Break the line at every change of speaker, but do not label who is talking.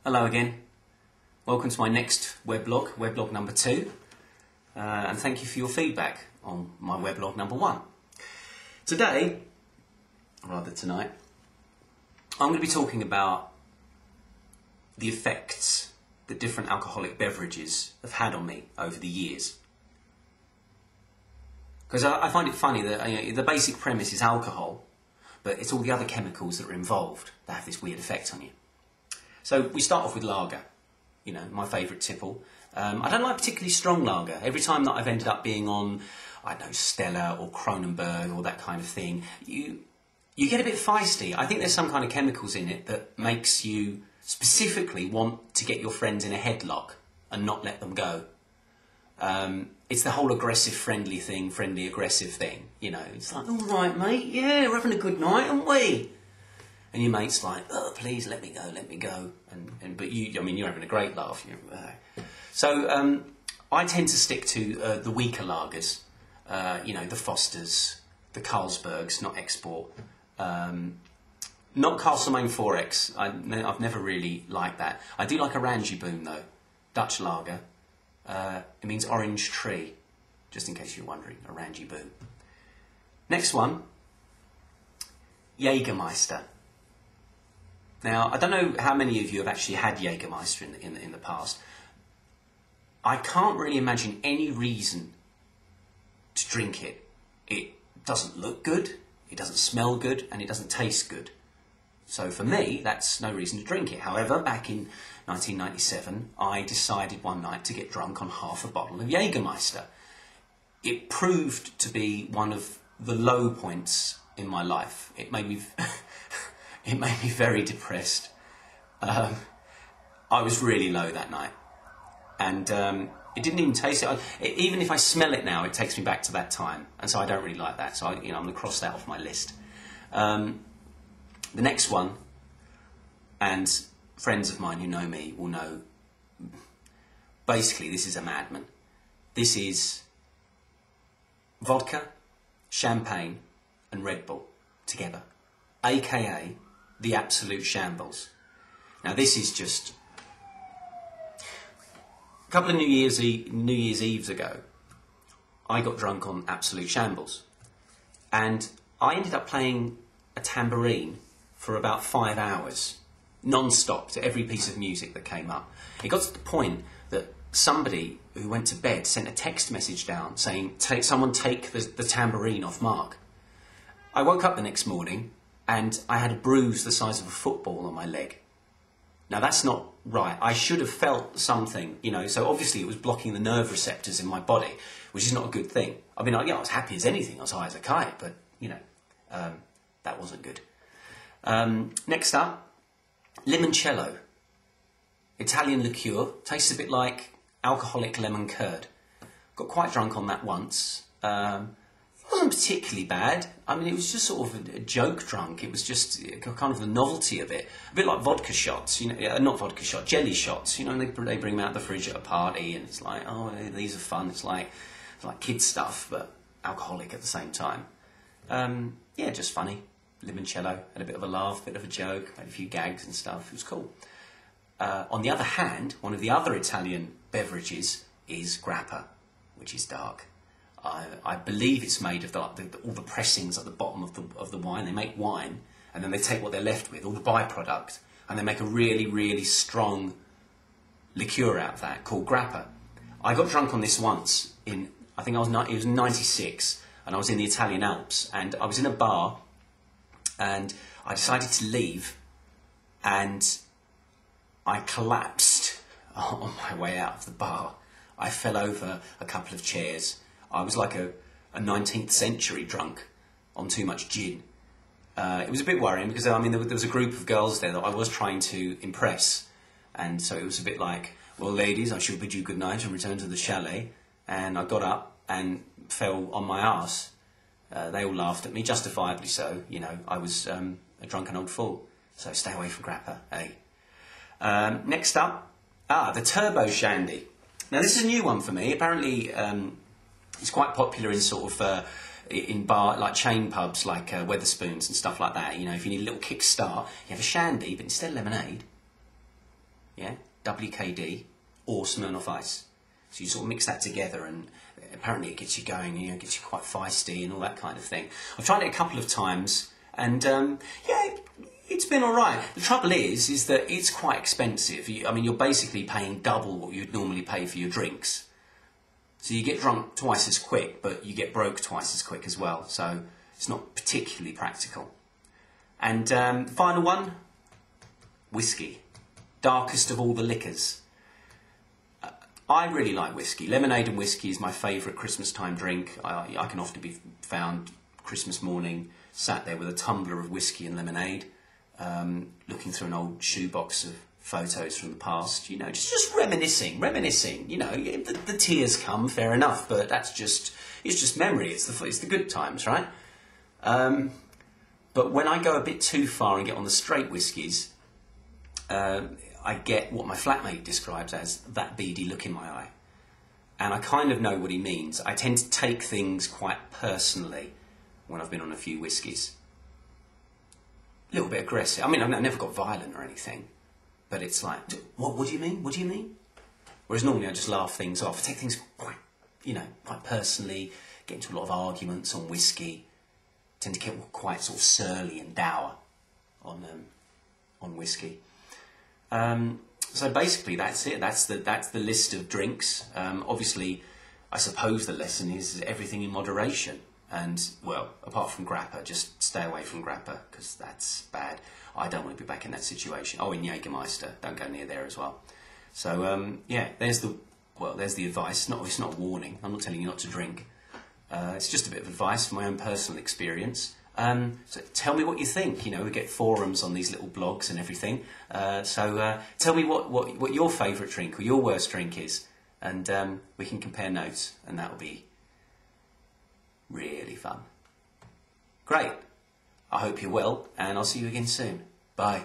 Hello again. Welcome to my next weblog number 2. And thank you for your feedback on my weblog number 1. Today, or rather tonight, I'm going to be talking about the effects that different alcoholic beverages have had on me over the years. Because I find it funny that the basic premise is alcohol, but it's all the other chemicals that are involved that have this weird effect on you. So we start off with lager, my favourite tipple. I don't like particularly strong lager. Every time that I've ended up being on, I don't know, Stella or Kronenberg or that kind of thing, you get a bit feisty. I think there's some kind of chemicals in it that makes you specifically want to get your friends in a headlock and not let them go. It's the whole aggressive friendly thing, friendly aggressive thing, It's like, all right, mate, yeah, we're having a good night, aren't we? And your mate's like, oh, please, let me go. But you're having a great laugh. So I tend to stick to the weaker lagers, the Fosters, the Carlsbergs, not export. Not Castlemaine 4X. I've never really liked that. I do like Oranje Boom, though. Dutch lager. It means orange tree, just in case you're wondering. Oranje Boom. Next one, Jagermeister. Now, I don't know how many of you have actually had Jagermeister in the past. I can't really imagine any reason to drink it. It doesn't look good, it doesn't smell good, and it doesn't taste good. So for me, that's no reason to drink it. However, back in 1997, I decided one night to get drunk on half a bottle of Jagermeister. It proved to be one of the low points in my life. It made me... It made me very depressed. I was really low that night. And it didn't even taste it. Even if I smell it now, it takes me back to that time. And so I don't really like that. So I'm going to cross that off my list. The next one, and friends of mine who know me will know, basically this is a madman. This is vodka, champagne and Red Bull together. AKA the absolute shambles. Now this is just a couple of New Year's Eves ago. I got drunk on absolute shambles, and I ended up playing a tambourine for about 5 hours, non-stop, to every piece of music that came up. It got to the point that somebody who went to bed sent a text message down saying, "Someone take the tambourine off Mark." I woke up the next morning and I had a bruise the size of a football on my leg. Now that's not right. I should have felt something, so obviously it was blocking the nerve receptors in my body, which is not a good thing. I was happy as anything, I was high as a kite, but, that wasn't good. Next up, Limoncello. Italian liqueur, tastes a bit like alcoholic lemon curd. Got quite drunk on that once. It wasn't particularly bad. It was just sort of a joke drunk. It was just kind of the novelty of it. A bit like vodka shots, not vodka shots, jelly shots. And they bring them out of the fridge at a party and it's like, oh, these are fun. It's like kids stuff, but alcoholic at the same time. Yeah, just funny. Limoncello, had a bit of a laugh, a bit of a joke, made a few gags and stuff. It was cool. On the other hand, one of the other Italian beverages is grappa, which is dark. I believe it's made of all the pressings at the bottom of the wine. They make wine, and then they take what they're left with, all the byproduct, and they make a really, really strong liqueur out of that called grappa. I got drunk on this once it was 96, and I was in the Italian Alps, and I was in a bar, and I decided to leave, and I collapsed on my way out of the bar. I fell over a couple of chairs. I was like a 19th century drunk on too much gin. It was a bit worrying because, there was a group of girls there that I was trying to impress. And so it was a bit like, well, ladies, I shall bid you good night and return to the chalet. And I got up and fell on my arse. They all laughed at me, justifiably so. I was a drunken old fool. So stay away from grappa, eh? Next up, the Turbo Shandy. Now, this is a new one for me. Apparently, it's quite popular in sort of in bar, like chain pubs, like Wetherspoons and stuff like that. If you need a little kick start, you have a shandy, but instead of lemonade, yeah, WKD, or Smirnoff Ice. So you sort of mix that together, and apparently it gets you going, you know, gets you quite feisty and all that kind of thing. I've tried it a couple of times, and yeah, it's been all right. The trouble is that it's quite expensive. I mean, you're basically paying double what you'd normally pay for your drinks. So you get drunk twice as quick, but you get broke twice as quick as well. So it's not particularly practical. And the final one, whiskey. Darkest of all the liquors. I really like whiskey. Lemonade and whiskey is my favourite Christmas time drink. I can often be found Christmas morning sat there with a tumbler of whiskey and lemonade, looking through an old shoebox of photos from the past, you know, just reminiscing, you know, the tears come, fair enough, but it's just memory, it's the good times, right? But when I go a bit too far and get on the straight whiskies, I get what my flatmate describes as that beady look in my eye. And I kind of know what he means. I tend to take things quite personally when I've been on a few whiskies. A little bit aggressive. I mean, I've never got violent or anything, but it's like, what do you mean? What do you mean? Whereas normally I just laugh things off. I take things quite, you know, quite personally, get into a lot of arguments on whiskey, tend to get quite sort of surly and dour on whiskey. So basically that's it. That's the list of drinks. Obviously, I suppose the lesson is everything in moderation. And, well, apart from grappa, just stay away from grappa, because that's bad. I don't want to be back in that situation. Oh, and Jagermeister, don't go near there as well. So, yeah, there's the advice. It's not a warning. I'm not telling you not to drink. It's just a bit of advice from my own personal experience. So tell me what you think. You know, we get forums on these little blogs and everything. So tell me what your favourite drink or your worst drink is, and we can compare notes, and that'll be really fun. Great. I hope you're well, and I'll see you again soon. Bye.